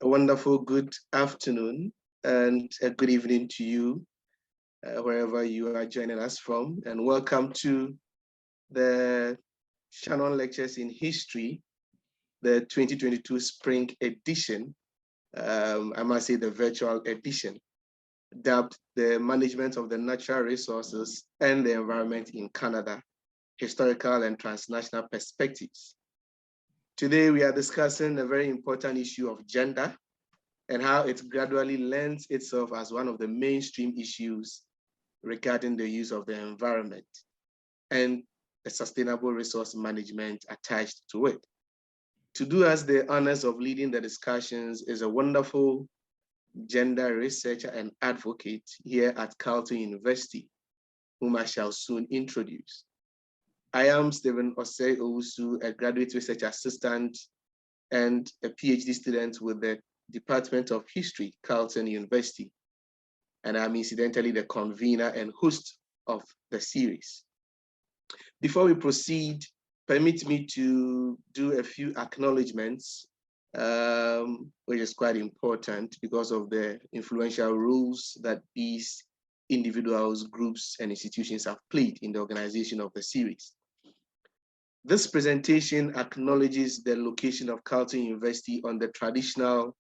A wonderful good afternoon and a good evening to you, wherever you are joining us from. And welcome to the Shannon Lectures in History, the 2022 Spring Edition. I must say the virtual edition, dubbed the Management of the Natural Resources and the Environment in Canada, Historical and Transnational Perspectives. Today, we are discussing a very important issue of gender and how it gradually lends itself as one of the mainstream issues regarding the use of the environment and the sustainable resource management attached to it. To do us the honors of leading the discussions is a wonderful gender researcher and advocate here at Carleton University, whom I shall soon introduce. I am Stephen Osei Owusu, a graduate research assistant and a PhD student with the Department of History, Carleton University. And I'm incidentally the convener and host of the series. Before we proceed, permit me to do a few acknowledgements, which is quite important because of the influential roles that these individuals, groups, and institutions have played in the organization of the series. This presentation acknowledges the location of Carleton University on the traditional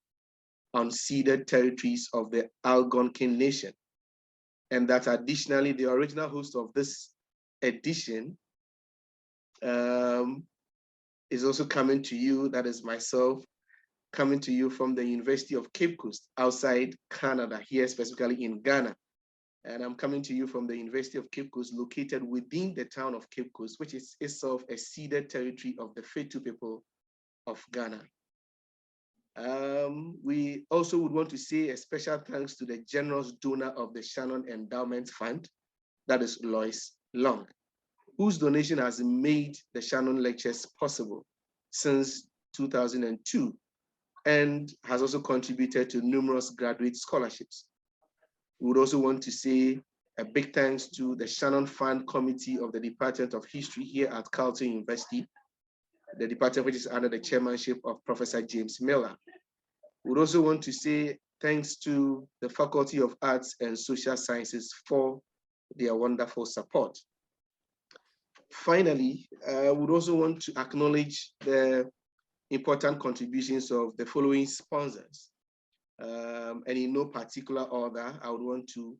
unceded territories of the Algonquin Nation, and that additionally, the original host of this edition is also coming to you, that is myself, coming to you from the University of Cape Coast outside Canada, here specifically in Ghana. And I'm coming to you from the University of Cape Coast, located within the town of Cape Coast, which is itself a ceded territory of the Fetu people of Ghana. We also would want to say a special thanks to the generous donor of the Shannon Endowment Fund, that is Lois Long, whose donation has made the Shannon Lectures possible since 2002 and has also contributed to numerous graduate scholarships. We would also want to say a big thanks to the Shannon Fund Committee of the Department of History here at Carleton University, the department which is under the chairmanship of Professor James Miller. We would also want to say thanks to the Faculty of Arts and Social Sciences for their wonderful support. Finally, I would also want to acknowledge the important contributions of the following sponsors. And in no particular order, I would want to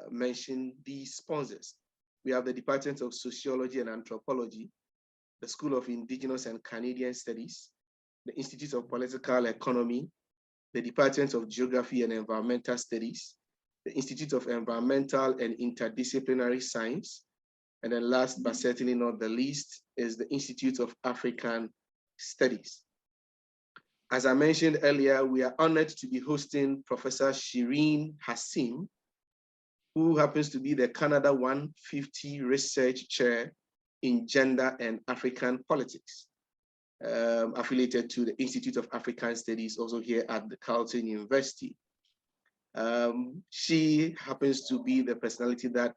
mention these sponsors. We have the Department of Sociology and Anthropology, the School of Indigenous and Canadian Studies, the Institute of Political Economy, the Department of Geography and Environmental Studies, the Institute of Environmental and Interdisciplinary Science, and then last but certainly not the least is the Institute of African Studies. As I mentioned earlier, we are honored to be hosting Professor Shireen Hassim, who happens to be the Canada 150 Research Chair in Gender and African Politics, affiliated to the Institute of African Studies, also here at the Carleton University. She happens to be the personality that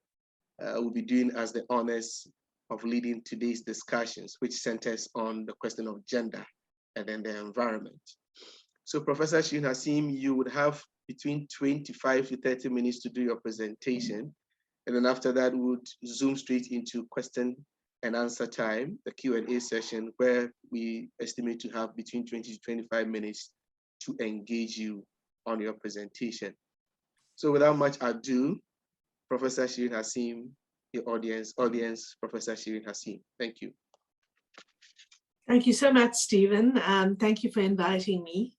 will be doing us the honors of leading today's discussions, which centers on the question of gender and then the environment. So Professor Shireen Hassim, you would have between 25 to 30 minutes to do your presentation. And then after that, we would zoom straight into question and answer time, the Q&A session, where we estimate to have between 20 to 25 minutes to engage you on your presentation. So without much ado, Professor Shireen Hassim, your audience, Professor Shireen Hassim. Thank you. Thank you so much, Stephen. Thank you for inviting me.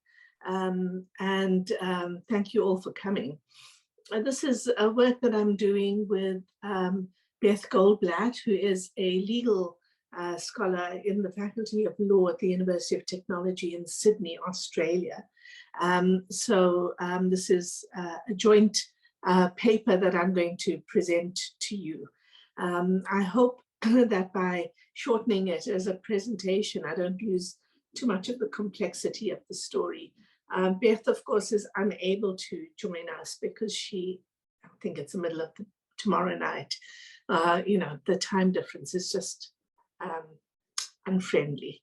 Thank you all for coming. This is a work that I'm doing with Beth Goldblatt, who is a legal scholar in the Faculty of Law at the University of Technology in Sydney, Australia. This is a joint paper that I'm going to present to you. I hope that by shortening it as a presentation, I don't lose too much of the complexity of the story. Beth, of course, is unable to join us because I think it's the middle of tomorrow night. The time difference is just unfriendly.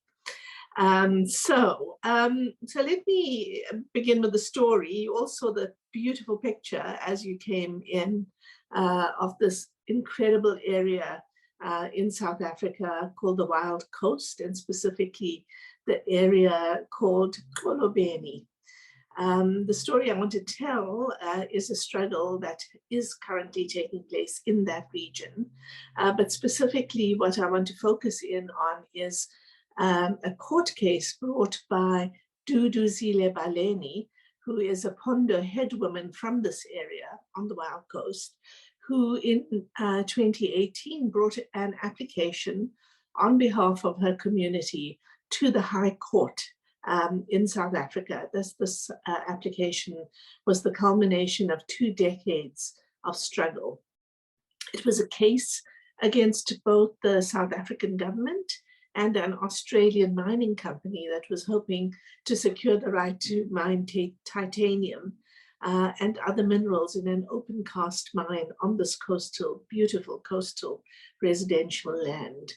So let me begin with the story. You all saw the beautiful picture as you came in of this incredible area in South Africa called the Wild Coast, and specifically the area called Xolobeni. The story I want to tell is a struggle that is currently taking place in that region. But specifically what I want to focus in on is a court case brought by Duduzile Fellaini, who is a Pondo headwoman from this area on the Wild Coast, who in 2018 brought an application on behalf of her community to the High Court in South Africa. This application was the culmination of 2 decades of struggle. It was a case against both the South African government and an Australian mining company that was hoping to secure the right to mine titanium and other minerals in an open cast mine on this coastal, beautiful coastal residential land.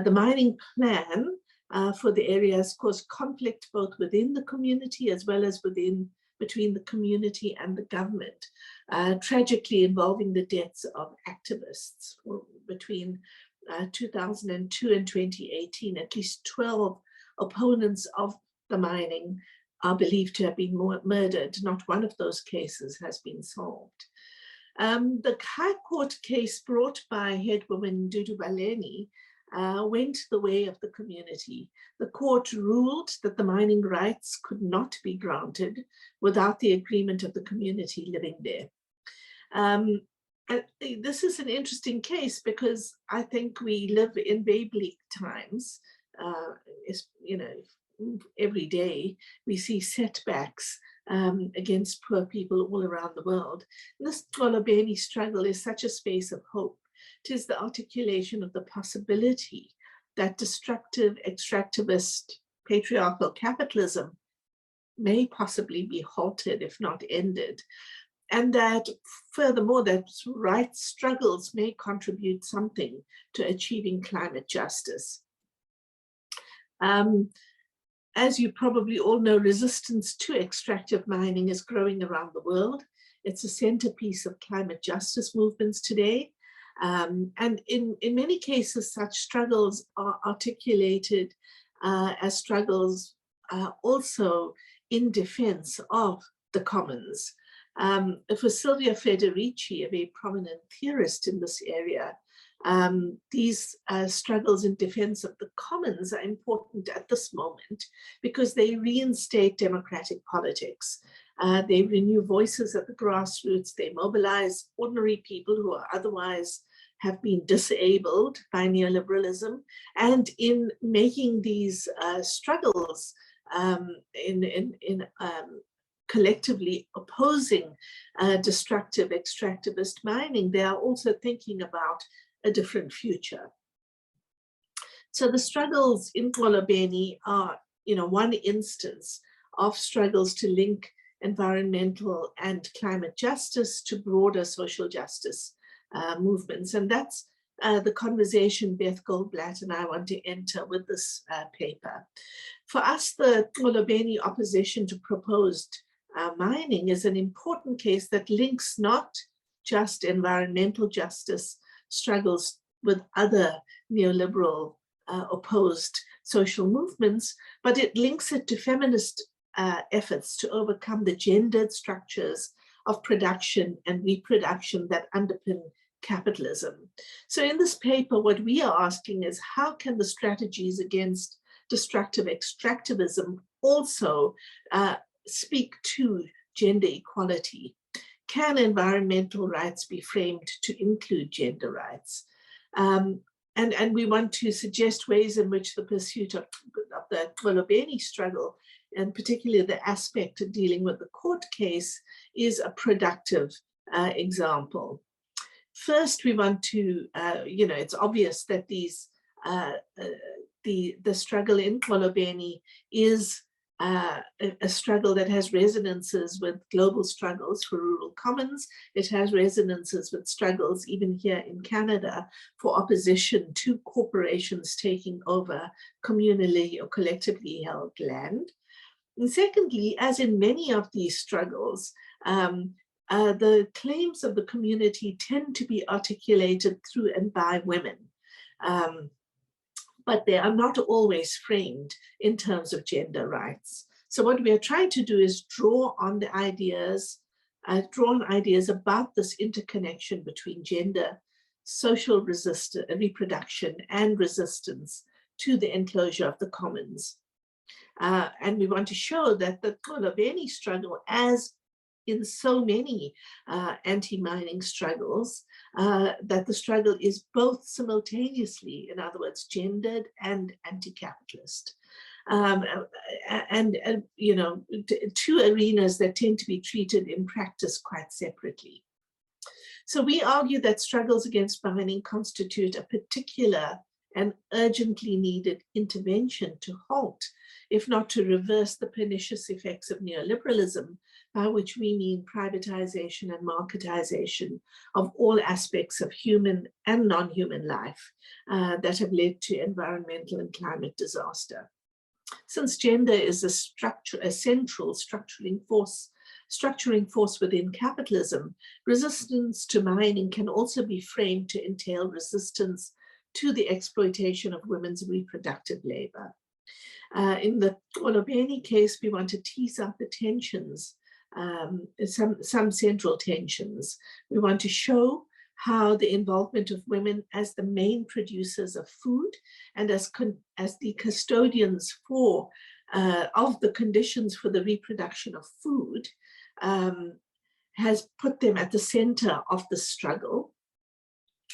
The mining plan for the areas caused conflict both within the community as well as between the community and the government, tragically involving the deaths of activists. Between 2002 and 2018, at least 12 opponents of the mining are believed to have been murdered. Not one of those cases has been solved. The High Court case brought by headwoman Dudu Fellaini went the way of the community. The court ruled that the mining rights could not be granted without the agreement of the community living there. This is an interesting case because I think we live in very bleak times. Every day we see setbacks against poor people all around the world. And this Xolobeni struggle is such a space of hope. It is the articulation of the possibility that destructive, extractivist, patriarchal capitalism may possibly be halted, if not ended. And that furthermore, that rights struggles may contribute something to achieving climate justice. As you probably all know, resistance to extractive mining is growing around the world. It's a centerpiece of climate justice movements today. And in many cases, such struggles are articulated as struggles also in defense of the commons. For Silvia Federici, a very prominent theorist in this area, these struggles in defense of the commons are important at this moment because they reinstate democratic politics. They renew voices at the grassroots. They mobilize ordinary people who are otherwise have been disabled by neoliberalism. And in making these struggles collectively opposing destructive extractivist mining, they are also thinking about a different future. So the struggles in Xolobeni are, one instance of struggles to link environmental and climate justice to broader social justice movements. And that's the conversation Beth Goldblatt and I want to enter with this paper. For us, the Xolobeni opposition to proposed mining is an important case that links not just environmental justice struggles with other neoliberal opposed social movements, but it links it to feminist efforts to overcome the gendered structures of production and reproduction that underpin capitalism. So in this paper, what we are asking is how can the strategies against destructive extractivism also speak to gender equality? Can environmental rights be framed to include gender rights? And we want to suggest ways in which the pursuit of the Xolobeni struggle, and particularly the aspect of dealing with the court case, is a productive example. First, we want to, it's obvious that these the struggle in Xolobeni is a struggle that has resonances with global struggles for rural commons. It has resonances with struggles even here in Canada for opposition to corporations taking over communally or collectively held land. And secondly, as in many of these struggles, the claims of the community tend to be articulated through and by women. But they are not always framed in terms of gender rights. So what we are trying to do is draw on ideas about this interconnection between gender, social reproduction, and resistance to the enclosure of the commons. And we want to show that the Xolobeni struggle, as in so many anti-mining struggles, that the struggle is both simultaneously, in other words, gendered and anti-capitalist. And you know, two arenas that tend to be treated in practice quite separately. So we argue that struggles against mining constitute a particular and urgently needed intervention to halt, if not to reverse, the pernicious effects of neoliberalism, by which we mean privatization and marketization of all aspects of human and non-human life that have led to environmental and climate disaster. Since gender is a central structuring force within capitalism, resistance to mining can also be framed to entail resistance to the exploitation of women's reproductive labor. In the Xolobeni case, we want to tease out the tensions, some central tensions. We want to show how the involvement of women as the main producers of food and as the custodians of the conditions for the reproduction of food has put them at the center of the struggle.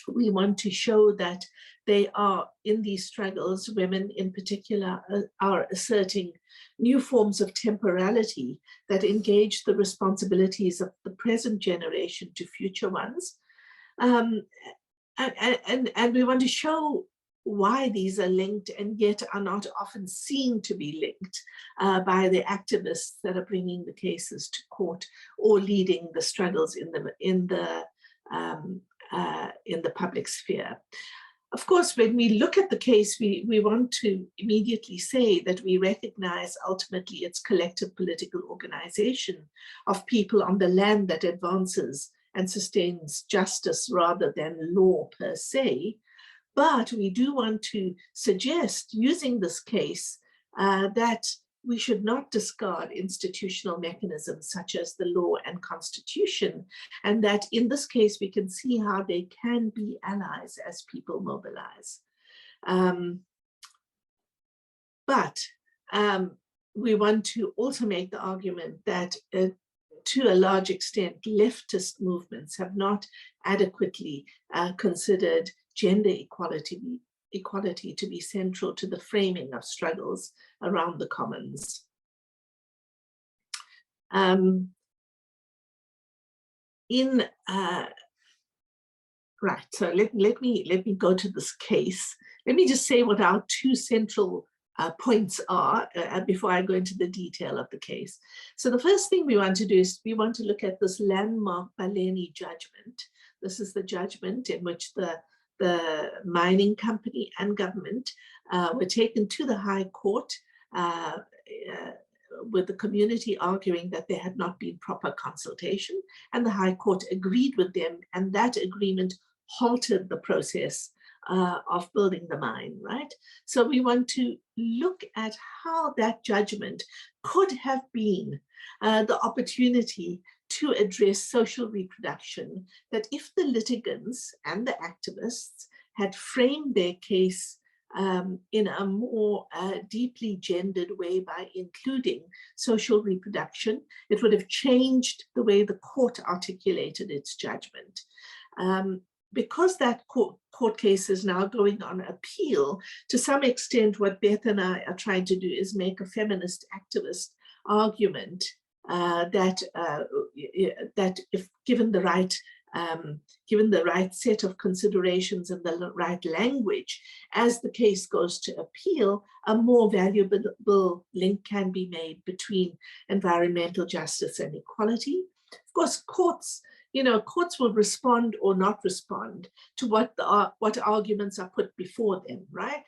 We want to show that they are, in these struggles, women in particular are asserting new forms of temporality that engage the responsibilities of the present generation to future ones. And we want to show why these are linked and yet are not often seen to be linked by the activists that are bringing the cases to court or leading the struggles in the public sphere. Of course, when we look at the case, we want to immediately say that we recognize ultimately its collective political organization of people on the land that advances and sustains justice rather than law per se. But we do want to suggest, using this case, that we should not discard institutional mechanisms such as the law and constitution, and that in this case, we can see how they can be allies as people mobilize. But we want to also make the argument that to a large extent, leftist movements have not adequately considered gender equality to be central to the framing of struggles around the commons. Right, so let me go to this case. Let me just say what our two central points are before I go into the detail of the case. So the first thing we want to do is we want to look at this landmark Fellaini judgment. This is the judgment in which the mining company and government were taken to the High Court with the community arguing that there had not been proper consultation, and the High Court agreed with them, and that agreement halted the process of building the mine, right? So we want to look at how that judgment could have been the opportunity to address social reproduction, that if the litigants and the activists had framed their case in a more deeply gendered way by including social reproduction, it would have changed the way the court articulated its judgment. Because that court case is now going on appeal, to some extent what Beth and I are trying to do is make a feminist activist argument that if given the right given the right set of considerations and the right language, as the case goes to appeal, a more valuable link can be made between environmental justice and equality. Of course, courts will respond or not respond to what arguments are put before them, right?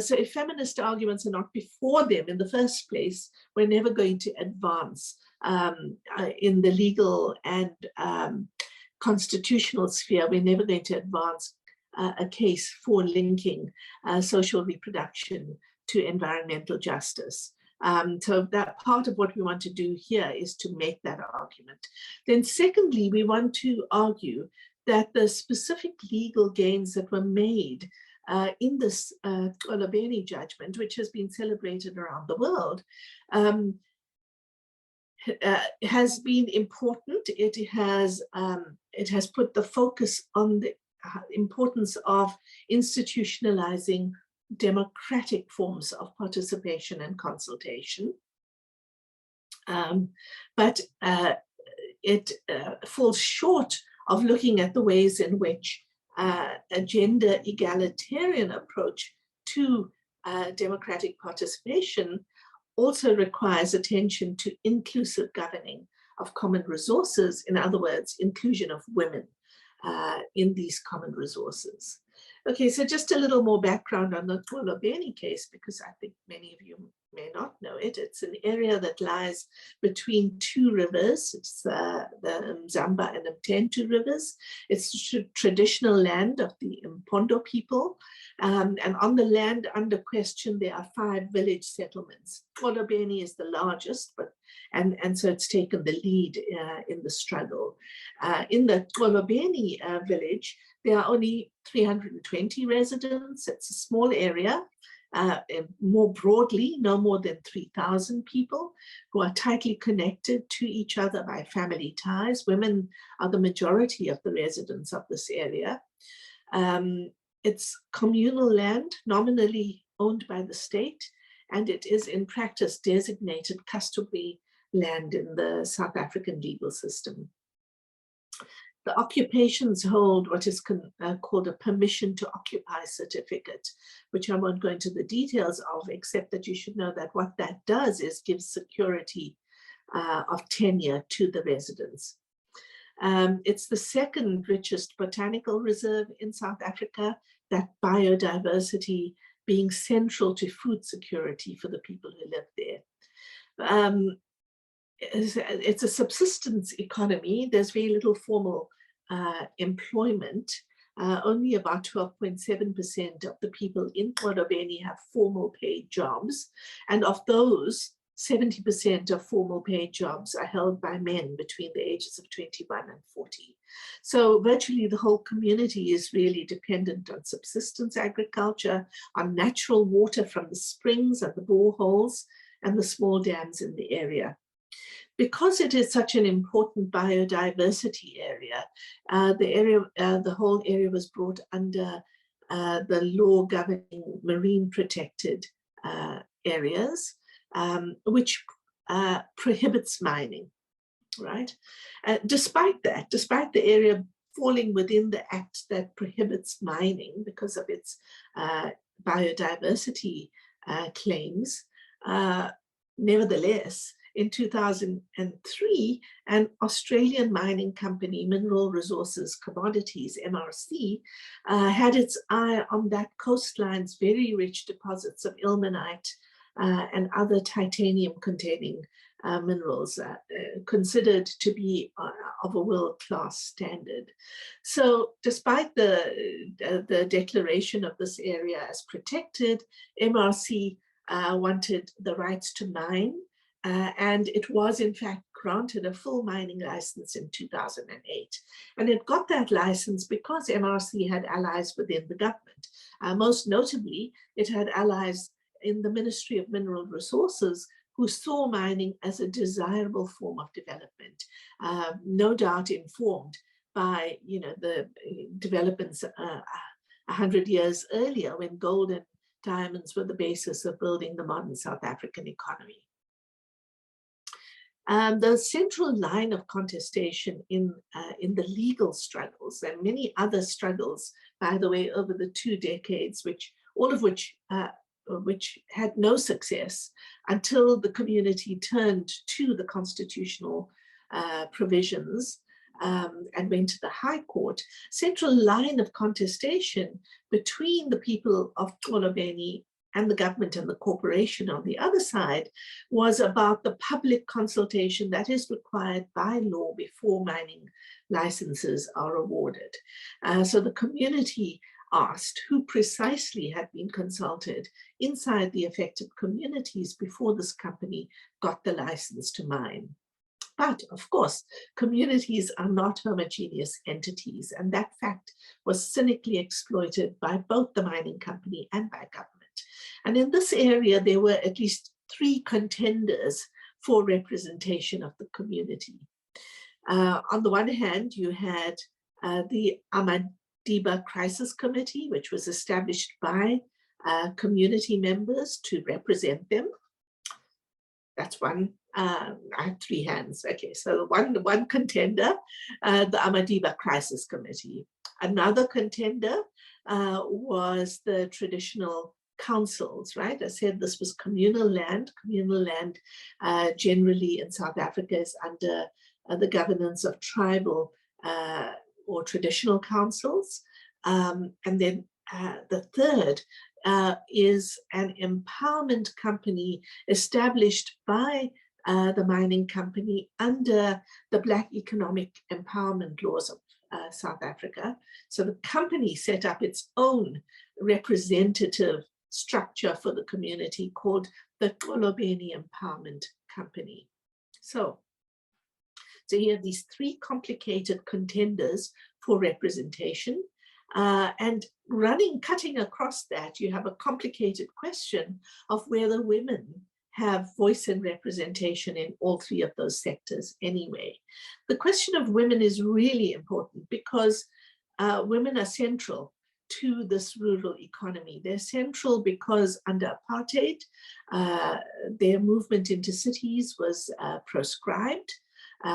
So if feminist arguments are not before them in the first place, we're never going to advance in the legal and constitutional sphere. We're never going to advance a case for linking social reproduction to environmental justice. So that part of what we want to do here is to make that argument. Then secondly, we want to argue that the specific legal gains that were made in this Xolobeni judgment, which has been celebrated around the world, has been important. It has put the focus on the importance of institutionalizing democratic forms of participation and consultation. But it falls short of looking at the ways in which a gender egalitarian approach to democratic participation also requires attention to inclusive governing of common resources. In other words, inclusion of women in these common resources. Okay, so just a little more background on the Xolobeni case, because I think many of you may not know it. It's an area that lies between two rivers. It's the Mzamba and Mtentu rivers. It's traditional land of the Mpondo people. And on the land under question, there are 5 village settlements. Xolobeni is the largest, and so it's taken the lead in the struggle. In the Xolobeni village, there are only 320 residents. It's a small area. More broadly, no more than 3,000 people who are tightly connected to each other by family ties. Women are the majority of the residents of this area. It's communal land, nominally owned by the state, and it is in practice designated custody land in the South African legal system. The occupations hold what is called a permission to occupy certificate, which I won't go into the details of, except that you should know that what that does is give security of tenure to the residents. It's the second richest botanical reserve in South Africa, that biodiversity being central to food security for the people who live there. It's a subsistence economy. There's very little formal employment. Only about 12.7% of the people in Xolobeni have formal paid jobs. And of those, 70% of formal paid jobs are held by men between the ages of 21 and 40. So virtually the whole community is really dependent on subsistence agriculture, on natural water from the springs and the boreholes and the small dams in the area. Because it is such an important biodiversity area, the whole area was brought under the law governing marine protected areas, which prohibits mining, right? Despite the area falling within the act that prohibits mining because of its biodiversity claims, nevertheless, in 2003, an Australian mining company, Mineral Resources Commodities, MRC, had its eye on that coastline's very rich deposits of ilmenite and other titanium-containing minerals considered to be of a world-class standard. So despite the declaration of this area as protected, MRC wanted the rights to mine, and it was in fact granted a full mining license in 2008. And it got that license because MRC had allies within the government. Most notably, it had allies in the Ministry of Mineral Resources who saw mining as a desirable form of development, no doubt informed by the developments 100 years earlier when gold and diamonds were the basis of building the modern South African economy. The central line of contestation in the legal struggles, and many other struggles, by the way, over the 2 decades, all of which had no success until the community turned to the constitutional provisions and went to the High Court. Central line of contestation between the people of Xolobeni and the government and the corporation on the other side was about the public consultation that is required by law before mining licenses are awarded. So the community asked who precisely had been consulted inside the affected communities before this company got the license to mine. But of course, communities are not homogeneous entities, and that fact was cynically exploited by both the mining company and by government. And in this area, there were at least 3 contenders for representation of the community. On the one hand, you had the Amadiba Crisis Committee, which was established by community members to represent them. That's one. I have 3 hands. Okay, so one contender, the Amadiba Crisis Committee. Another contender was the traditional councils, right? I said this was communal land. Communal land generally in South Africa is under the governance of tribal or traditional councils. And then the third is an empowerment company established by the mining company under the Black economic empowerment laws of South Africa. So the company set up its own representative structure for the community called the Xolobeni Empowerment Company. So you have these 3 complicated contenders for representation, and cutting across that, you have a complicated question of whether women have voice and representation in all 3 of those sectors anyway. The question of women is really important because women are central to this rural economy. They're central because under apartheid, their movement into cities was proscribed.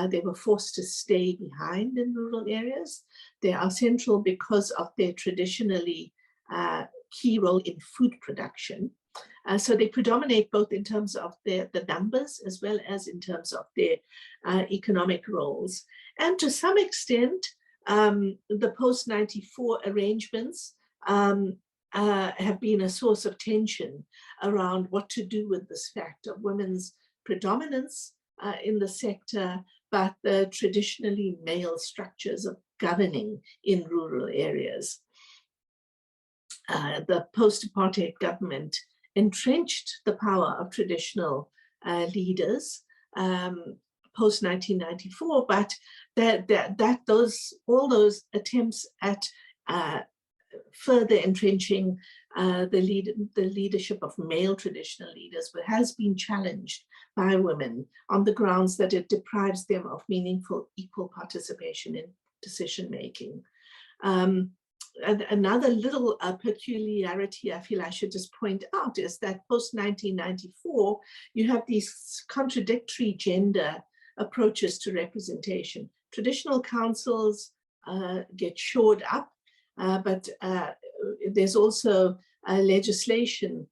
They were forced to stay behind in rural areas. They are central because of their traditionally key role in food production. So they predominate both in terms of the numbers as well as in terms of their economic roles. And to some extent, the post-94 arrangements have been a source of tension around what to do with this fact of women's predominance in the sector, but the traditionally male structures of governing in rural areas. The post-apartheid government entrenched the power of traditional leaders post-1994, but all those attempts at further entrenching the leadership of male traditional leaders has been challenged by women on the grounds that it deprives them of meaningful equal participation in decision making. And another little peculiarity I feel I should just point out is that post-1994, you have these contradictory gender approaches to representation. Traditional councils get shored up, but there's also legislation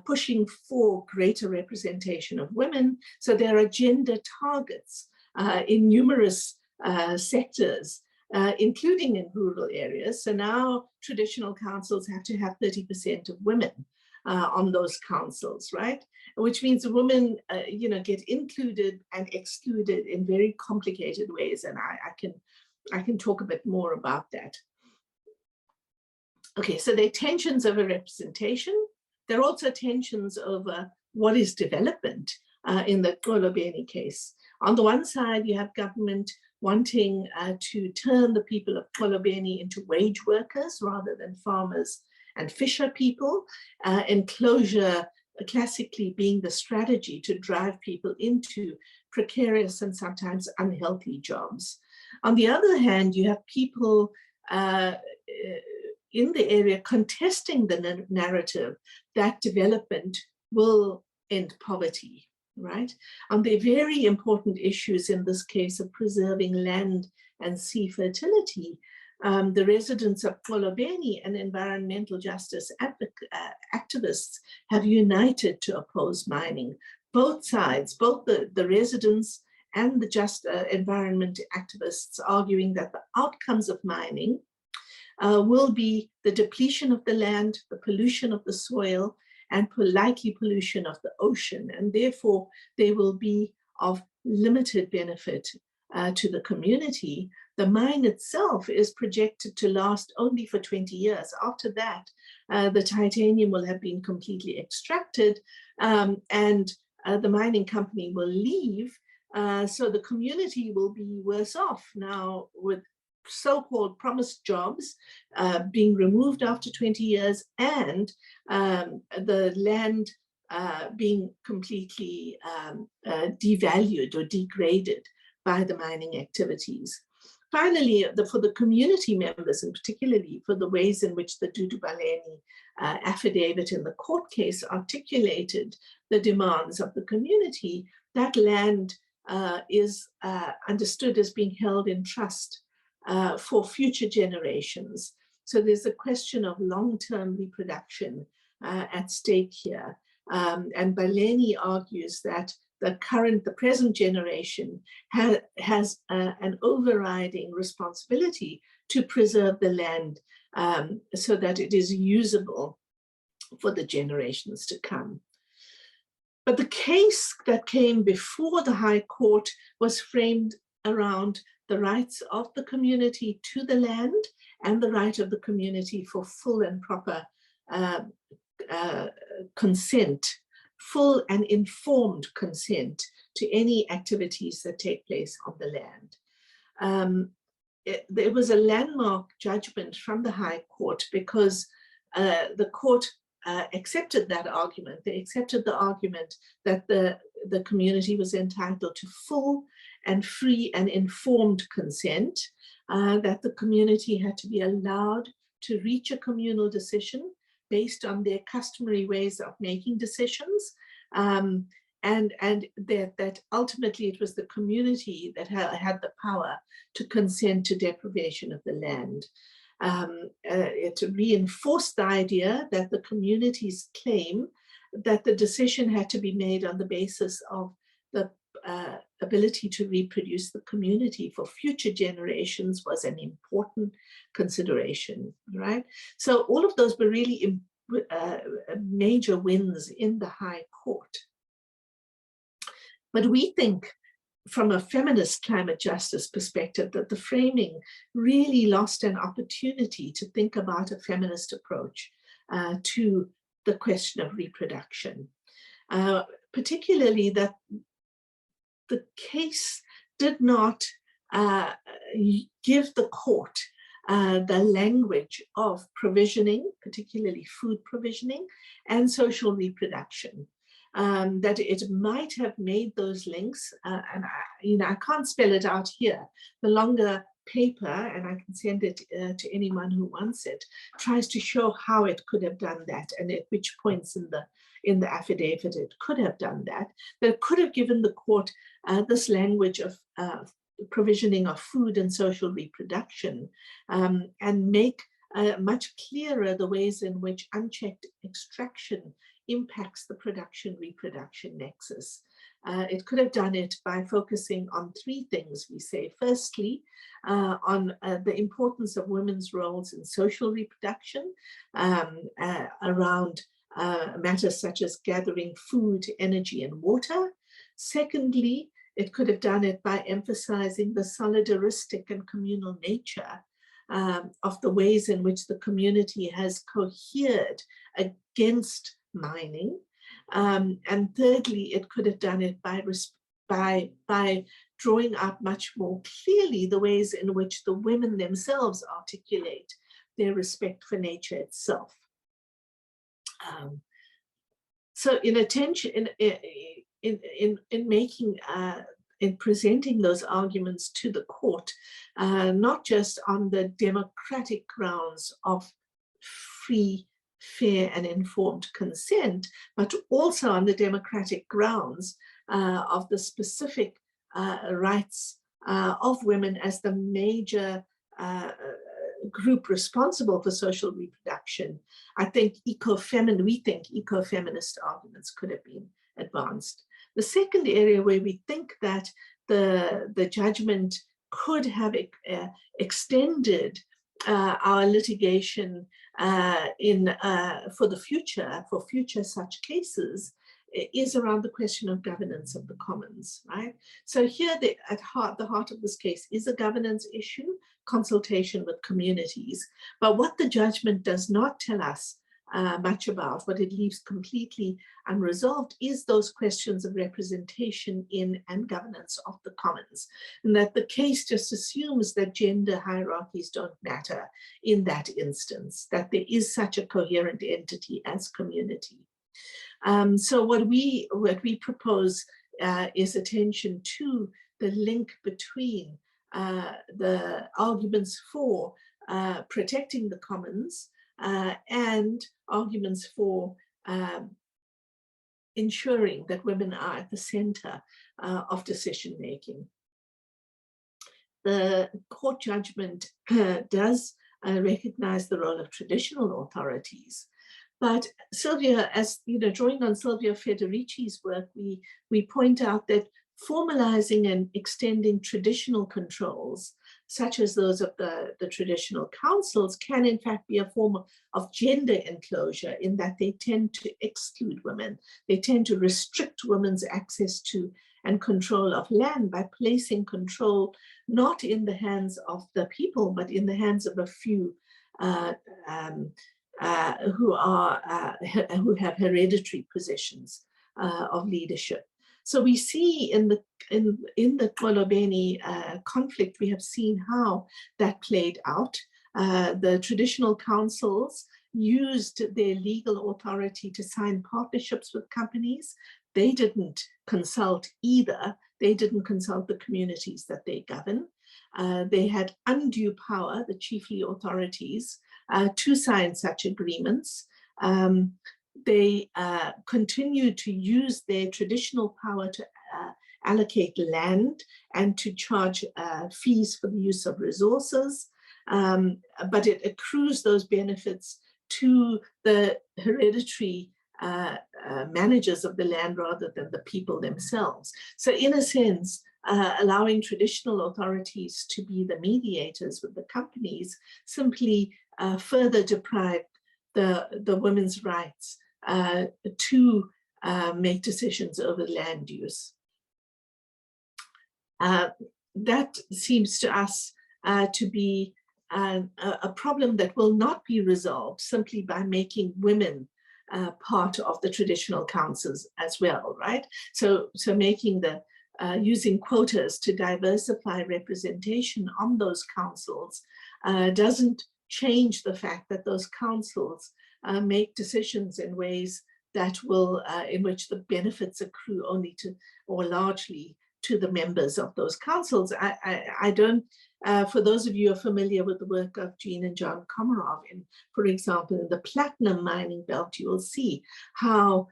pushing for greater representation of women. So there are gender targets in numerous sectors, including in rural areas. So now traditional councils have to have 30% of women on those councils, right? Which means women, get included and excluded in very complicated ways. And I can talk a bit more about that. Okay, so there are tensions over representation. There are also tensions over what is development in the Xolobeni case. On the one side, you have government wanting to turn the people of Xolobeni into wage workers rather than farmers and fisher people, enclosure classically being the strategy to drive people into precarious and sometimes unhealthy jobs. On the other hand, you have people in the area contesting the narrative that development will end poverty. right? On the very important issues in this case of preserving land and sea fertility, the residents of Xolobeni and environmental justice activists have united to oppose mining. Both sides, both the residents and the environment activists, arguing that the outcomes of mining will be the depletion of the land, the pollution of the soil, and likely pollution of the ocean, and therefore they will be of limited benefit to the community. The mine itself is projected to last only for 20 years. After that, the titanium will have been completely extracted, and the mining company will leave, so the community will be worse off now with so-called promised jobs being removed after 20 years, and the land being completely devalued or degraded by the mining activities. Finally, for the community members, and particularly for the ways in which the Fellaini affidavit in the court case articulated the demands of the community, that land is understood as being held in trust for future generations. So there's a question of long-term reproduction at stake here. And Fellaini argues that the present generation has an overriding responsibility to preserve the land so that it is usable for the generations to come. But the case that came before the High Court was framed around the rights of the community to the land and the right of the community for full and proper consent, full and informed consent to any activities that take place on the land. There was a landmark judgment from the High Court because the court accepted that argument. They accepted the argument that the community was entitled to full and free and informed consent, that the community had to be allowed to reach a communal decision based on their customary ways of making decisions, and that ultimately it was the community that had the power to consent to deprivation of the land. It reinforced the idea that the community's claim that the decision had to be made on the basis of the ability to reproduce the community for future generations was an important consideration, right? So all of those were really major wins in the High Court. But we think from a feminist climate justice perspective that the framing really lost an opportunity to think about a feminist approach to the question of reproduction, particularly that the case did not give the court the language of provisioning, particularly food provisioning, and social reproduction. That it might have made those links, and I can't spell it out here. The longer paper, and I can send it to anyone who wants it, tries to show how it could have done that and at which points in the affidavit it could have done that. That could have given the court this language of provisioning of food and social reproduction, and make much clearer the ways in which unchecked extraction impacts the production-reproduction nexus. It could have done it by focusing on three things, we say. Firstly, on the importance of women's roles in social reproduction around matters such as gathering food, energy, and water. Secondly, it could have done it by emphasizing the solidaristic and communal nature of the ways in which the community has cohered against mining. And thirdly, it could have done it by drawing out much more clearly the ways in which the women themselves articulate their respect for nature itself. So in presenting those arguments to the court, not just on the democratic grounds of free, fair, and informed consent, but also on the democratic grounds of the specific rights of women as the major group responsible for social reproduction, I think eco-feminist arguments could have been advanced. The second area where we think that the judgment could have extended our litigation for future such cases is around the question of governance of the commons, right? So here the heart of this case is a governance issue, consultation with communities. But what the judgment does not tell us much about, what it leaves completely unresolved, is those questions of representation in and governance of the commons. And that the case just assumes that gender hierarchies don't matter in that instance, that there is such a coherent entity as community. So what we propose is attention to the link between the arguments for protecting the commons and arguments for ensuring that women are at the center of decision making. The court judgment does recognize the role of traditional authorities. But Silvia, as you know, drawing on Silvia Federici's work, we point out that formalizing and extending traditional controls, such as those of the traditional councils, can in fact be a form of gender enclosure, in that they tend to exclude women. They tend to restrict women's access to and control of land by placing control not in the hands of the people, but in the hands of a few who have hereditary positions of leadership. So we see in the Xolobeni conflict, we have seen how that played out. The traditional councils used their legal authority to sign partnerships with companies. They didn't consult either. They didn't consult the communities that they govern. They had undue power, the chiefly authorities, to sign such agreements. They continue to use their traditional power to allocate land and to charge fees for the use of resources, but it accrues those benefits to the hereditary managers of the land rather than the people themselves. So in a sense, allowing traditional authorities to be the mediators with the companies simply further deprived the women's rights to make decisions over land use. That seems to us to be a problem that will not be resolved simply by making women part of the traditional councils as well, right? So making using quotas to diversify representation on those councils doesn't change the fact that those councils make decisions in ways that will, in which the benefits accrue only to, or largely, to the members of those councils. I don't, for those of you who are familiar with the work of Jean and John Komarov, for example, in the platinum mining belt, you will see how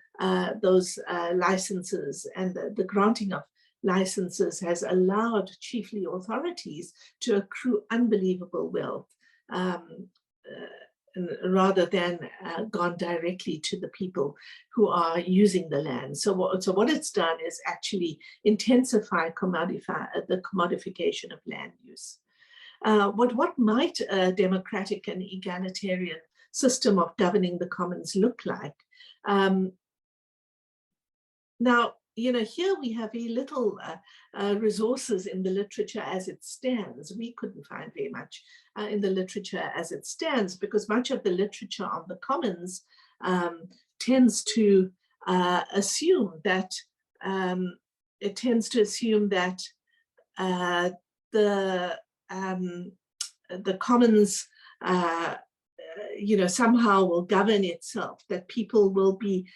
those licenses and the granting of licenses has allowed chiefly authorities to accrue unbelievable wealth rather than gone directly to the people who are using the land. So what it's done is actually intensify the commodification of land use. What might a democratic and egalitarian system of governing the commons look like? Now, you know, here we have very little resources in the literature as it stands. We couldn't find very much in the literature as it stands, because much of the literature on the commons tends to assume that the commons, you know, somehow will govern itself, that people will be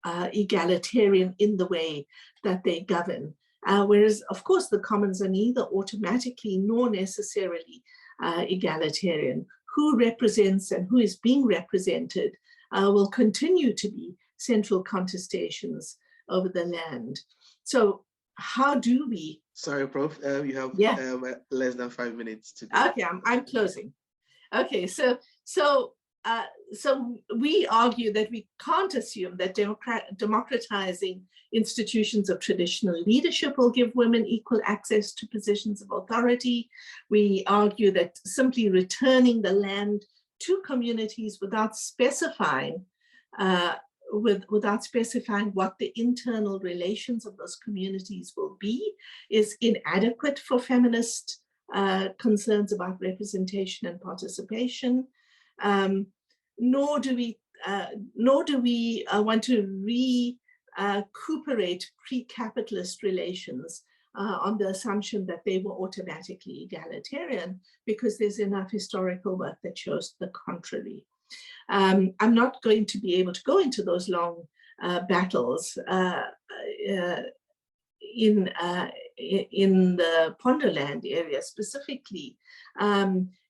egalitarian in the way that they govern. Whereas, of course, the commons are neither automatically nor necessarily egalitarian. Who represents and who is being represented will continue to be central contestations over the land. So how do we? Sorry, Prof. You have less than 5 minutes to go. Okay, I'm closing. Okay, so we argue that we can't assume that democratizing institutions of traditional leadership will give women equal access to positions of authority. We argue that simply returning the land to communities without specifying what the internal relations of those communities will be is inadequate for feminist concerns about representation and participation. Nor do we want to recuperate pre-capitalist relations on the assumption that they were automatically egalitarian, because there's enough historical work that shows the contrary. I'm not going to be able to go into those long battles in the Ponderland area specifically,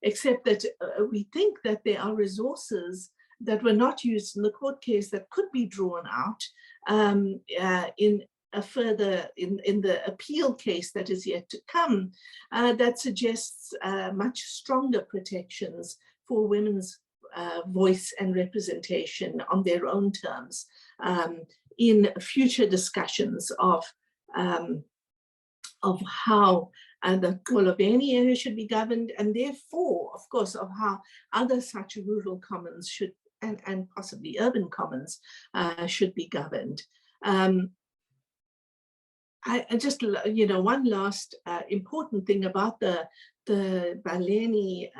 except that we think that there are resources that were not used in the court case that could be drawn out in the appeal case that is yet to come, that suggests much stronger protections for women's voice and representation on their own terms in future discussions of how the Xolobeni area should be governed, and therefore, of course, of how other such rural commons should, and possibly urban commons, should be governed. I just, one last important thing about the Fellaini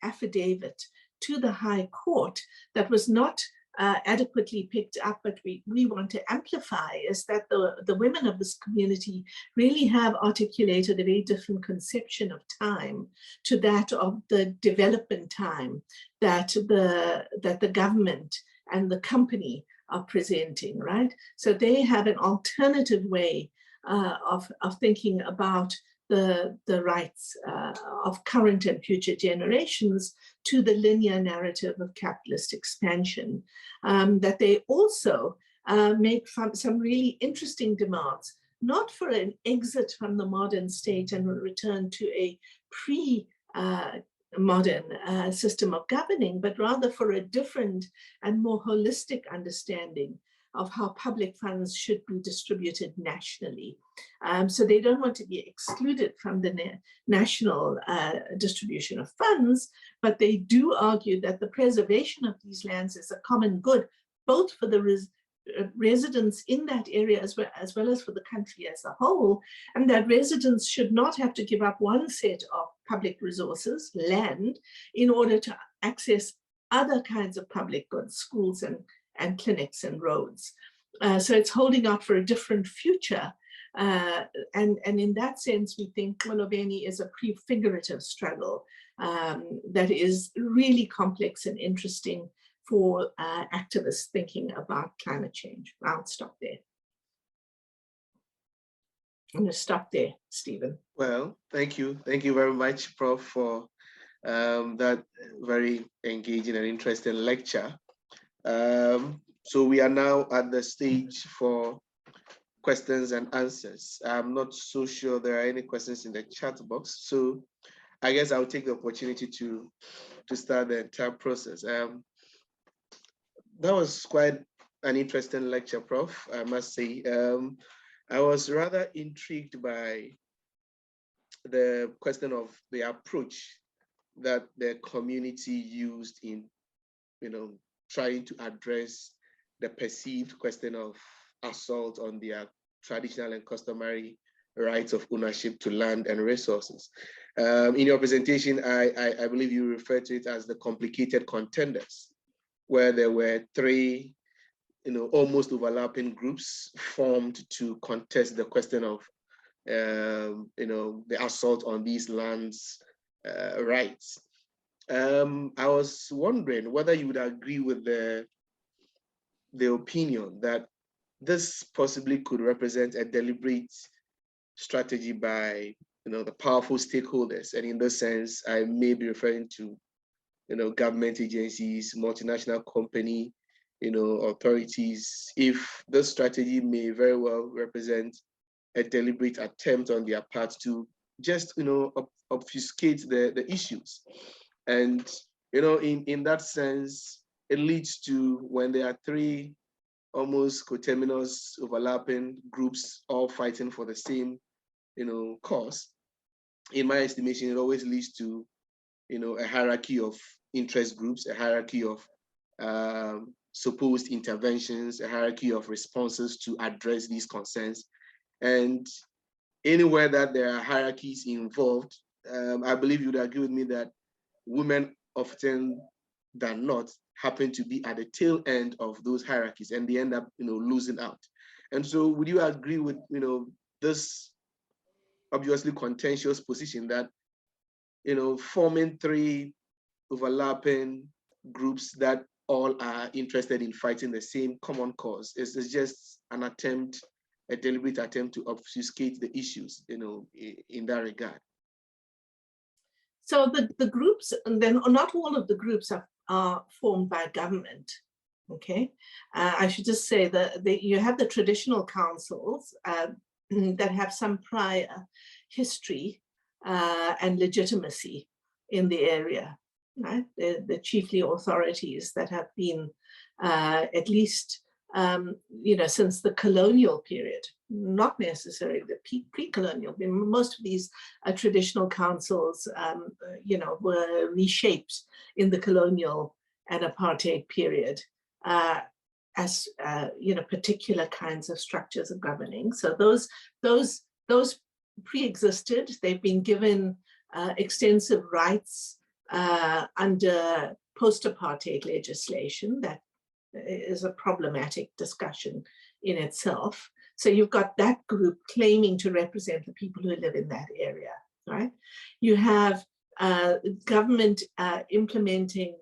affidavit to the High Court that was not adequately picked up, but we want to amplify, is that the women of this community really have articulated a very different conception of time to that of the development time that the government and the company are presenting, right? So they have an alternative way of thinking about the rights of current and future generations to the linear narrative of capitalist expansion. That they also make some really interesting demands, not for an exit from the modern state and a return to a pre-modern system of governing, but rather for a different and more holistic understanding of how public funds should be distributed nationally. So they don't want to be excluded from the national distribution of funds, but they do argue that the preservation of these lands is a common good, both for the residents in that area as well as for the country as a whole, and that residents should not have to give up one set of public resources, land, in order to access other kinds of public goods, schools and clinics and roads. So it's holding out for a different future. And in that sense, we think Xolobeni is a prefigurative struggle that is really complex and interesting for activists thinking about climate change. I'll stop there. I'm going to stop there, Stephen. Well, thank you. Thank you very much, Prof, for that very engaging and interesting lecture. So we are now at the stage for questions and answers. I'm not so sure there are any questions in the chat box, so I guess I'll take the opportunity to start the entire process. That was quite an interesting lecture, Prof, I must say. I was rather intrigued by the question of the approach that the community used in, trying to address the perceived question of assault on their traditional and customary rights of ownership to land and resources. In your presentation, I believe you referred to it as the complicated contenders, where there were three, almost overlapping groups formed to contest the question of, the assault on these lands' rights. I was wondering whether you would agree with the opinion that this possibly could represent a deliberate strategy by, the powerful stakeholders. And in this sense, I may be referring to, government agencies, multinational company, authorities, if this strategy may very well represent a deliberate attempt on their part to just, obfuscate the issues. And, in that sense, it leads to, when there are three almost coterminous overlapping groups all fighting for the same, cause, in my estimation, it always leads to, a hierarchy of interest groups, a hierarchy of supposed interventions, a hierarchy of responses to address these concerns. And anywhere that there are hierarchies involved, I believe you would agree with me that women often than not happen to be at the tail end of those hierarchies, and they end up, losing out. And so would you agree with, this obviously contentious position that, forming three overlapping groups that all are interested in fighting the same common cause is just an attempt, a deliberate attempt to obfuscate the issues, in that regard? So the groups, and then not all of the groups are formed by government. Okay, I should just say that you have the traditional councils that have some prior history and legitimacy in the area, right? They're chiefly authorities that have been at least since the colonial period, not necessarily the pre-colonial. Most of these traditional councils, were reshaped in the colonial and apartheid period as particular kinds of structures of governing. So those pre-existed. They've been given extensive rights under post-apartheid legislation that is a problematic discussion in itself. So you've got that group claiming to represent the people who live in that area, right? You have government implementing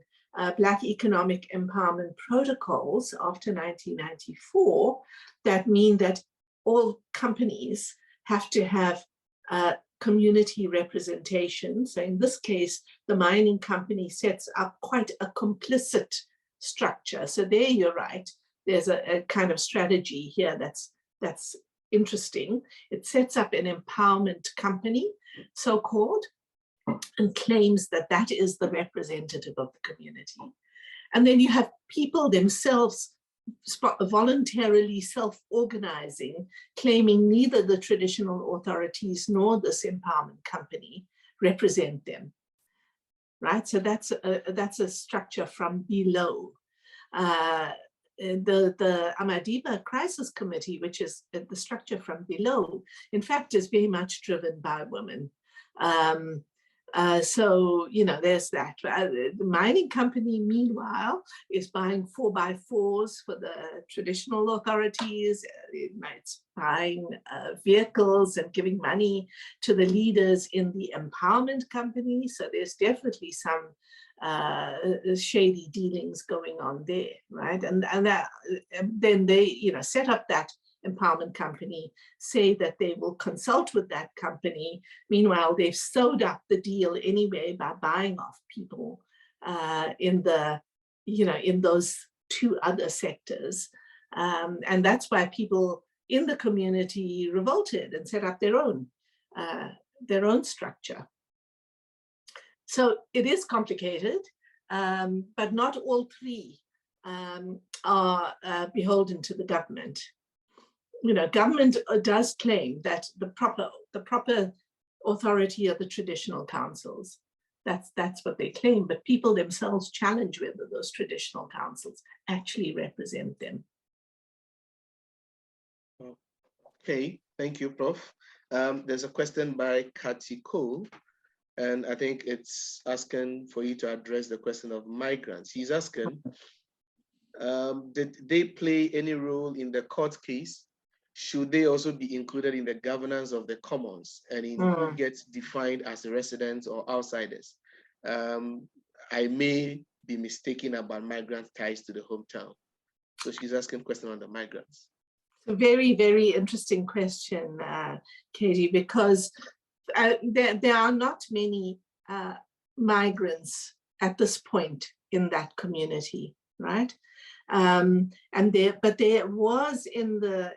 Black economic empowerment protocols after 1994 that mean that all companies have to have community representation. So in this case, the mining company sets up quite a complicit structure. So there you're right. There's a kind of strategy here that's interesting. It sets up an empowerment company, so-called, and claims that that is the representative of the community. And then you have people themselves voluntarily self-organizing, claiming neither the traditional authorities nor this empowerment company represent them, right? So that's a structure from below. The Amadiba Crisis Committee, which is the structure from below, in fact, is very much driven by women. So, there's that. The mining company, meanwhile, is buying 4x4s for the traditional authorities. It's buying vehicles and giving money to the leaders in the empowerment company. So there's definitely some shady dealings going on there, right? And then they, set up that empowerment company, say that they will consult with that company. Meanwhile, they've sewed up the deal anyway by buying off people in those two other sectors. And that's why people in the community revolted and set up their own structure. So it is complicated, but not all three are beholden to the government. Government does claim that the proper authority are the traditional councils. That's what they claim, but people themselves challenge whether those traditional councils actually represent them. Okay, thank you, Prof. There's a question by Kati Cole, and I think it's asking for you to address the question of migrants. He's asking, did they play any role in the court case? Should they also be included in the governance of the commons and in who gets defined as residents or outsiders? I may be mistaken about migrant ties to the hometown. So she's asking a question on the migrants. A very, very interesting question, Katie, because there are not many migrants at this point in that community, right? But there was in the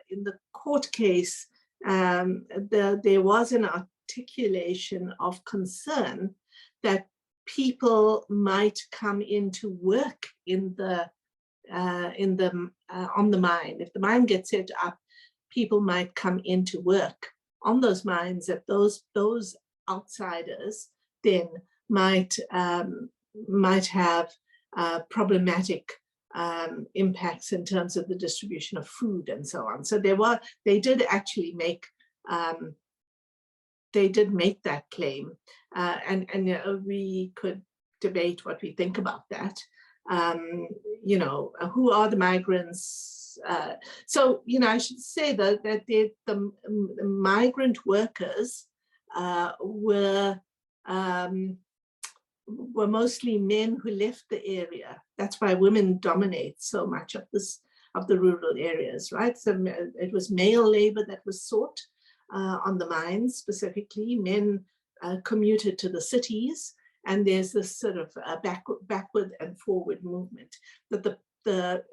court case, there was an articulation of concern that people might come into work on the mine. If the mine gets set up, people might come into work on those mines, that those outsiders then might have problematic impacts in terms of the distribution of food and so on. So they did actually make that claim, and we could debate what we think about that. Who are the migrants? So I should say that the migrant workers were mostly men who left the area. That's why women dominate so much of the rural areas, right? So it was male labor that was sought on the mines specifically. Men commuted to the cities, and there's this sort of backward and forward movement. That the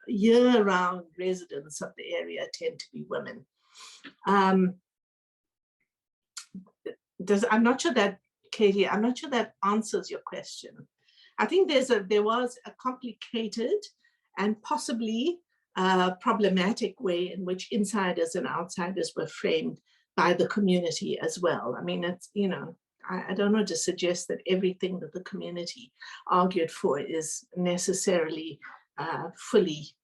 year-round residents of the area tend to be women. I'm not sure that, Katie, I'm not sure that answers your question. I think there was a complicated and possibly problematic way in which insiders and outsiders were framed by the community as well. I mean, it's, I don't want to suggest that everything that the community argued for is necessarily fully,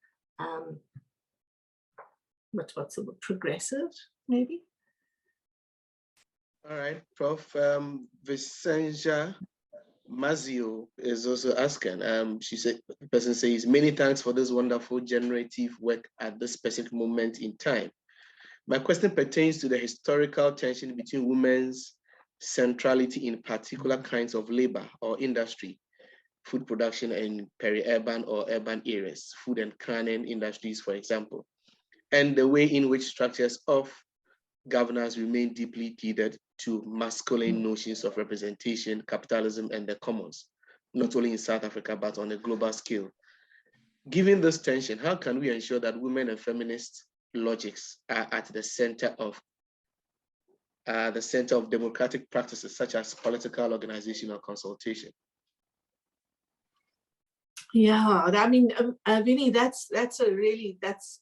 what's the word, progressive, maybe? All right, Prof. Vicenja Mazio is also asking, the person says, many thanks for this wonderful generative work at this specific moment in time. My question pertains to the historical tension between women's centrality in particular kinds of labor or industry, food production in peri-urban or urban areas, food and canning industries, for example, and the way in which structures of governance remain deeply tethered to masculine notions of representation, capitalism, and the commons, not only in South Africa, but on a global scale. Given this tension, how can we ensure that women and feminist logics are at the center of democratic practices such as political organization or consultation? Yeah, I mean, Vinny, that's a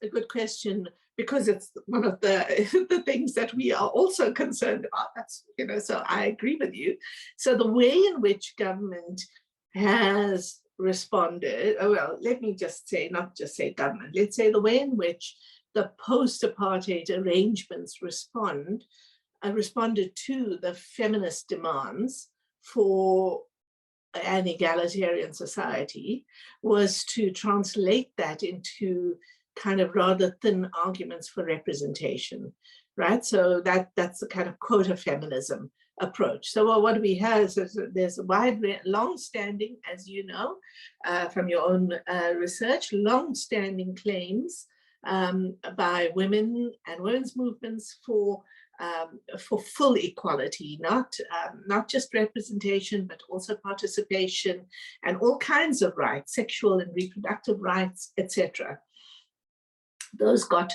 good question, because it's one of the things that we are also concerned about. That's, so I agree with you. So the way in which government has responded, well, let me just say, not just say government, let's say the way in which the post-apartheid arrangements responded to the feminist demands for an egalitarian society was to translate that into kind of rather thin arguments for representation, right? So that's the kind of quota feminism approach. So what do we have? So there's a wide, long-standing, as you know, from your own research, long-standing claims by women and women's movements for full equality, not just representation, but also participation and all kinds of rights, sexual and reproductive rights, etc. Those got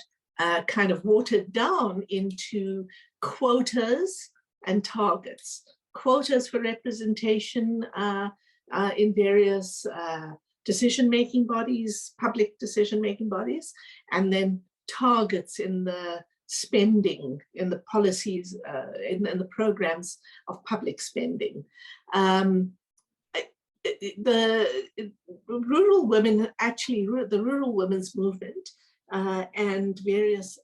kind of watered down into quotas and targets. Quotas for representation in various decision-making bodies, public decision-making bodies, and then targets in the spending, in the policies, in the programs of public spending. The rural women, actually, the rural women's movement and various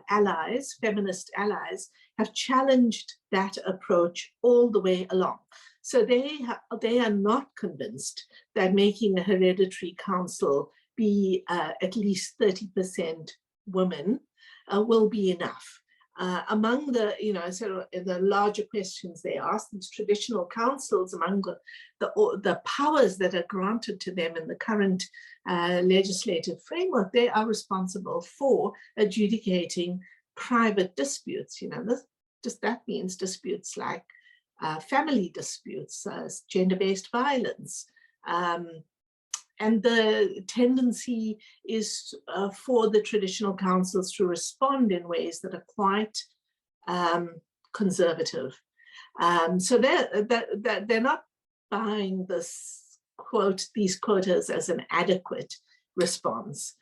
allies, feminist allies, have challenged that approach all the way along. So they are not convinced that making a hereditary council be at least 30% women will be enough. Among the, sort of the larger questions they ask, these traditional councils, among the powers that are granted to them in the current legislative framework, they are responsible for adjudicating private disputes. That means disputes like family disputes, gender-based violence, and the tendency is for the traditional councils to respond in ways that are quite conservative. So they're not buying this these quotas as an adequate response.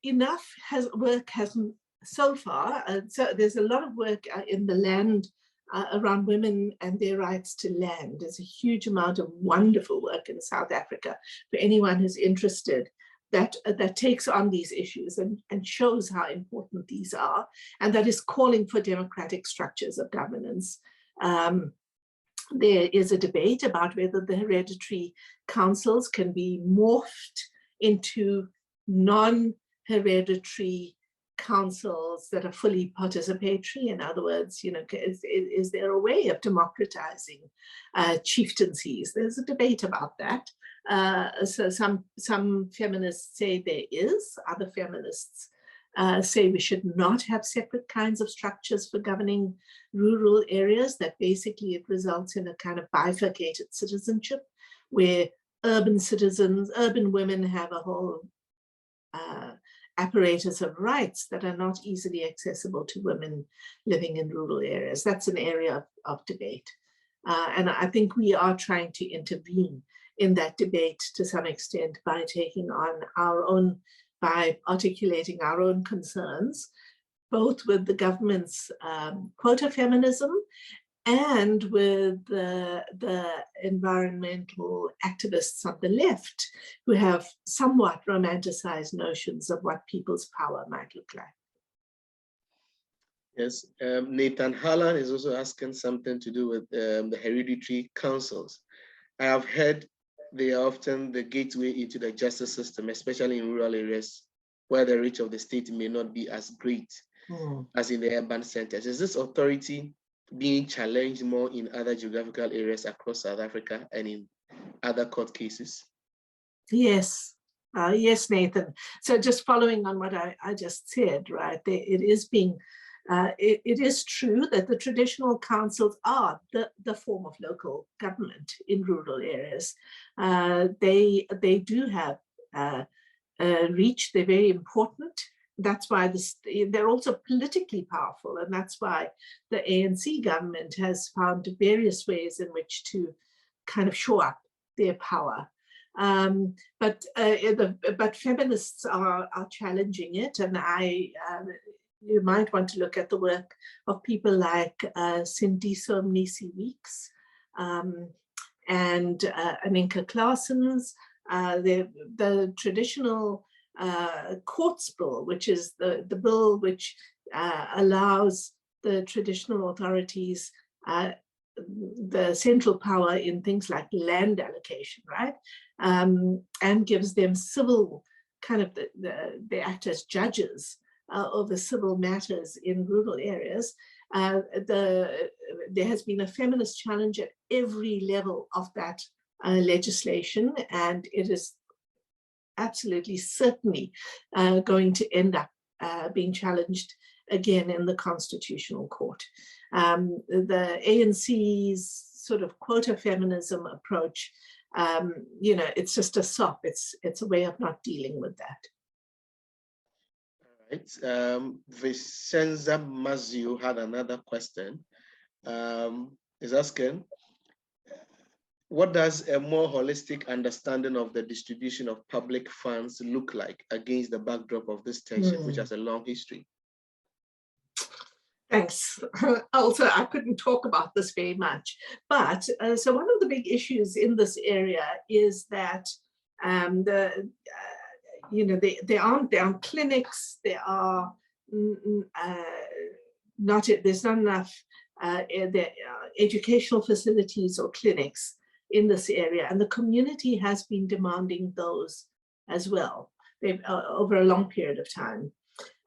Enough work hasn't so far. So there's a lot of work in the land around women and their rights to land. There's a huge amount of wonderful work in South Africa for anyone who's interested that takes on these issues and shows how important these are, and that is calling for democratic structures of governance. There is a debate about whether the hereditary councils can be morphed into non-hereditary councils that are fully participatory. In other words, is there a way of democratizing chieftaincies? There's a debate about that. So some feminists say there is, other feminists say we should not have separate kinds of structures for governing rural areas, that basically it results in a kind of bifurcated citizenship where urban women have a whole apparatus of rights that are not easily accessible to women living in rural areas. That's an area of debate. And I think we are trying to intervene in that debate to some extent by taking on by articulating our own concerns, both with the government's quota feminism and with the environmental activists on the left who have somewhat romanticized notions of what people's power might look like. Yes, Nathan Harlan is also asking something to do with the hereditary councils. I have heard they are often the gateway into the justice system, especially in rural areas where the reach of the state may not be as great as in the urban centers. Is this authority being challenged more in other geographical areas across South Africa and in other court cases? Yes, yes, Nathan. So just following on what I just said, right, it is true that the traditional councils are the form of local government in rural areas. They do have reach, they're very important. That's why they're also politically powerful, and that's why the ANC government has found various ways in which to kind of shore up their power. But feminists are challenging it, and you might want to look at the work of people like Sindiso Mnisi Weeks and Aninka Claessens. The traditional courts bill, which is the bill which allows the traditional authorities the central power in things like land allocation, right? And gives them civil, kind of, they act as judges over civil matters in rural areas. There has been a feminist challenge at every level of that legislation, and it is absolutely certainly going to end up being challenged again in the Constitutional Court. The ANC's sort of quota feminism approach, it's just a sop. It's a way of not dealing with that. All right. Vicenza Mazio had another question. Is asking, what does a more holistic understanding of the distribution of public funds look like against the backdrop of this tension, which has a long history? Thanks. Also, I couldn't talk about this very much, but so one of the big issues in this area is that there aren't clinics, there are there's not enough educational facilities or clinics in this area, and the community has been demanding those as well. They've over a long period of time.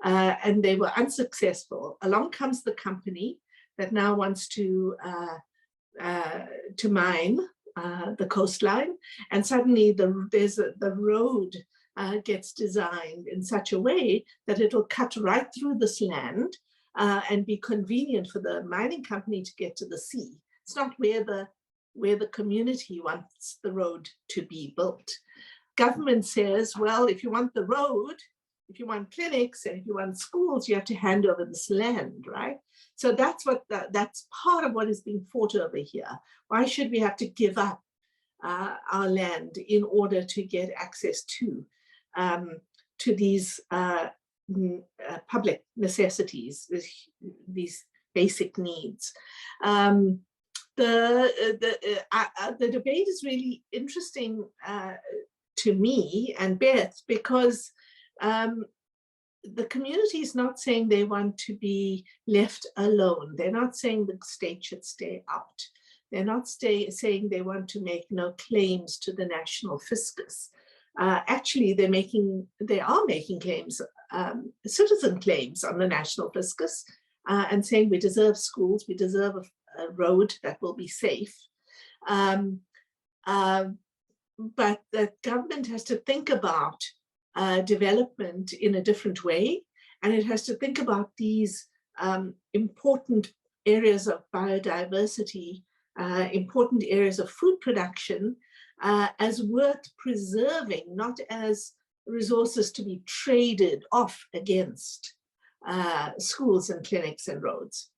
And they were unsuccessful. Along comes the company that now wants to mine the coastline, and suddenly the road gets designed in such a way that it'll cut right through this land and be convenient for the mining company to get to the sea. It's not where the where the community wants the road to be built. Government says, well, if you want the road, if you want clinics and if you want schools, you have to hand over this land, right? So that's that's part of what is being fought over here. Why should we have to give up our land in order to get access to these public necessities, these basic needs? The debate is really interesting to me and Beth, because the community is not saying they want to be left alone. They're not saying the state should stay out. They're not saying they want to make no claims to the national fiscus. Actually, they are making claims, citizen claims on the national fiscus, and saying we deserve schools, we deserve a road that will be safe. But the government has to think about development in a different way, and it has to think about these important areas of biodiversity, important areas of food production as worth preserving, not as resources to be traded off against schools and clinics and roads.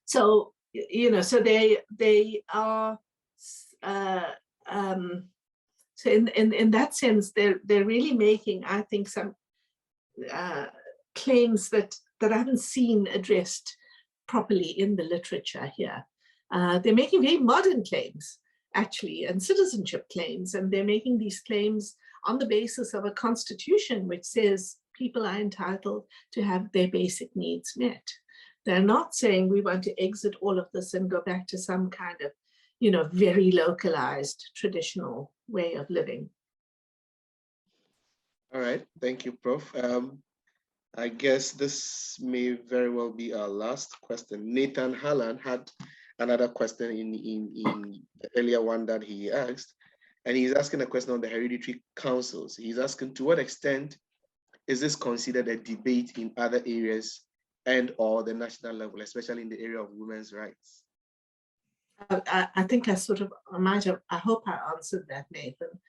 So, you know, so they are, so in that sense, they're really making, I think, some claims that I haven't seen addressed properly in the literature here. They're making very modern claims, actually, and citizenship claims, and they're making these claims on the basis of a constitution which says people are entitled to have their basic needs met. They're not saying we want to exit all of this and go back to some kind of, you know, very localized traditional way of living. All right, thank you, Prof. I guess this may very well be our last question. Nathan Halland had another question in the earlier one that he asked, and he's asking a question on the hereditary councils. He's asking, to what extent is this considered a debate in other areas and or the national level, especially in the area of women's rights? I think I sort of, I hope I answered that, Nathan.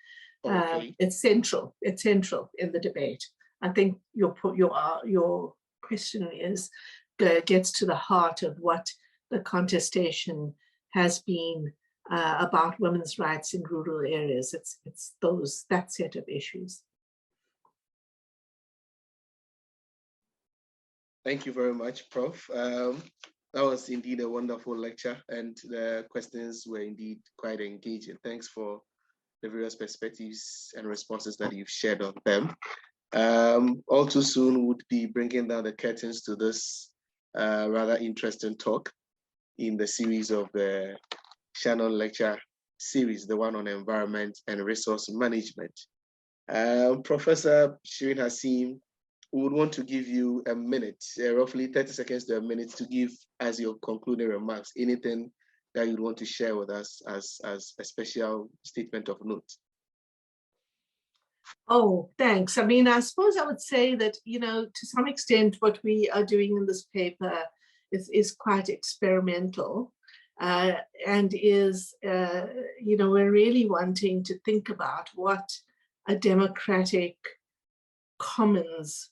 Okay. It's central in the debate. I think your question gets to the heart of what the contestation has been about women's rights in rural areas. It's that set of issues. Thank you very much, Prof. That was indeed a wonderful lecture, and the questions were indeed quite engaging. Thanks for the various perspectives and responses that you've shared on them. All too soon, we'll be bringing down the curtains to this rather interesting talk in the series of the Shannon lecture series, the one on environment and resource management. Professor Shireen Hassim, we would want to give you a minute, roughly 30 seconds to a minute, to give as your concluding remarks, anything that you'd want to share with us as a special statement of note. Oh, thanks. I mean, I suppose I would say that, you know, to some extent, what we are doing in this paper is quite experimental and is, you know, we're really wanting to think about what a democratic commons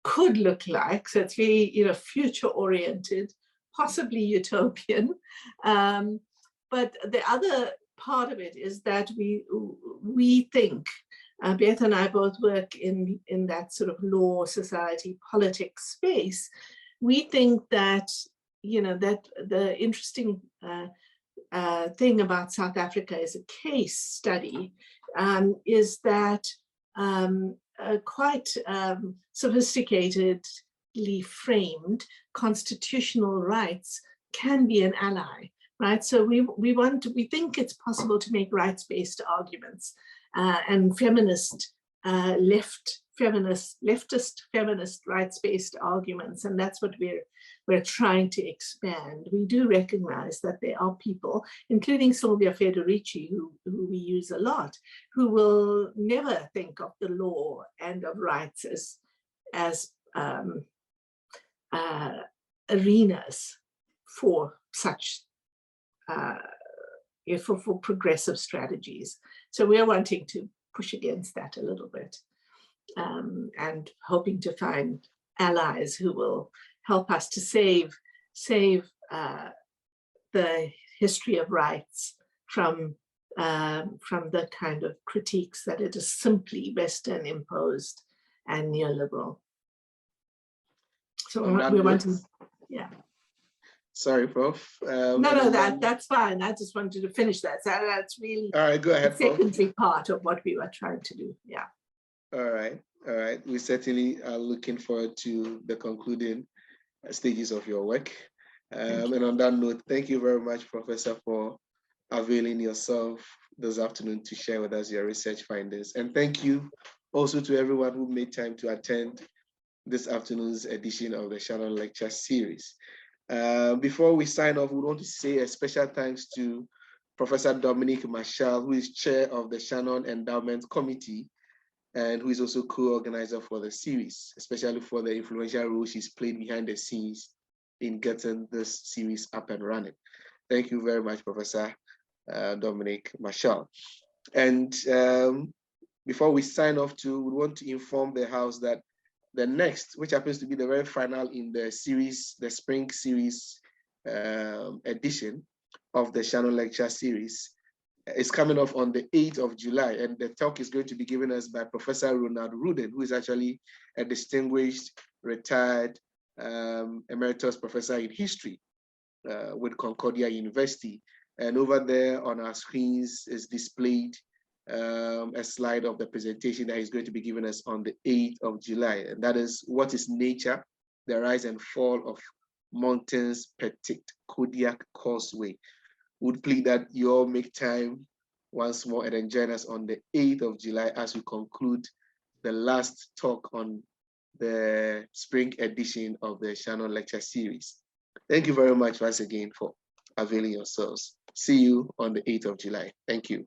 could look like. So it's very, you know, future oriented, possibly utopian. But the other part of it is that we think, Beth and I both work in that sort of law, society, politics space. We think that, you know, that the interesting thing about South Africa as a case study is that quite sophisticatedly framed constitutional rights can be an ally, right? So we think it's possible to make rights-based arguments and leftist feminist rights-based arguments, and that's what we're trying to expand. We do recognize that there are people, including Silvia Federici, who we use a lot, who will never think of the law and of rights as arenas for such for progressive strategies. So we're wanting to push against that a little bit, and hoping to find allies who will help us to save the history of rights from the kind of critiques that it is simply Western imposed and neoliberal. So we're wanting, yeah. Sorry, Prof. No, that's fine. I just wanted to finish that. So that's really all right. Go ahead, the secondary part of what we were trying to do. Yeah. All right. We certainly are looking forward to the concluding stages of your work. And on that note, thank you very much, Professor, for availing yourself this afternoon to share with us your research findings. And thank you also to everyone who made time to attend this afternoon's edition of the Shannon Lecture Series. Before we sign off, we want to say a special thanks to Professor Dominique Marshall, who is chair of the Shannon Endowment Committee and who is also co-organizer for the series, especially for the influential role she's played behind the scenes in getting this series up and running. Thank you very much, Professor Dominique Marshall. And before we sign off too, we want to inform the House that the next, which happens to be the very final in the series, the spring series edition of the Shannon Lecture Series, is coming off on the 8th of July. And the talk is going to be given us by Professor Ronald Ruden, who is actually a distinguished, retired emeritus professor in history with Concordia University. And over there on our screens is displayed a slide of the presentation that he's going to be giving us on the 8th of July. And that is What is Nature? The Rise and Fall of Mountain's Petit Kodiak Causeway. Would plead that you all make time once more and then join us on the 8th of July as we conclude the last talk on the spring edition of the Shannon Lecture Series. Thank you very much once again for availing yourselves. See you on the 8th of July. Thank you.